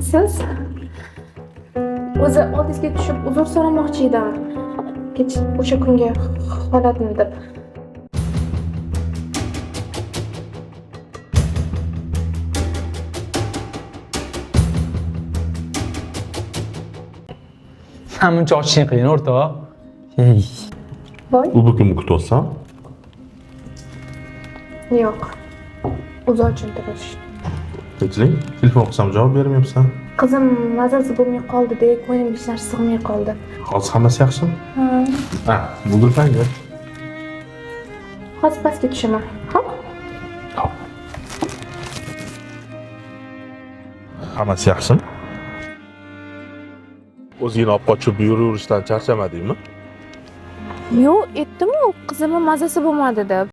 Siz o'zi oldingizga tushib uzr so'ramoqchi edim. O'sha kungi holatni deb. Namuncha ochishing qiyin o'rtoq. Ey. Voy, U bugun kutyapsan? yo'q. Uzoq tushuntirish. Kechiring, telefon qilsam javob bermayapsan. Qizim mazasi bo'lmay qoldi-da, ko'nglimga hech narsa sig'may qoldi. Hozir hammasi yaxshimi? Ha. Ha, buldirpanga. Hozir pastga tushaman. Xo'p. Hop. Hammasi yaxshimi? O'zingni olib qochib yuraverishdan charchamadingmi? Yo'q, aytdim-ku, qizimning mazasi bo'lmadi deb.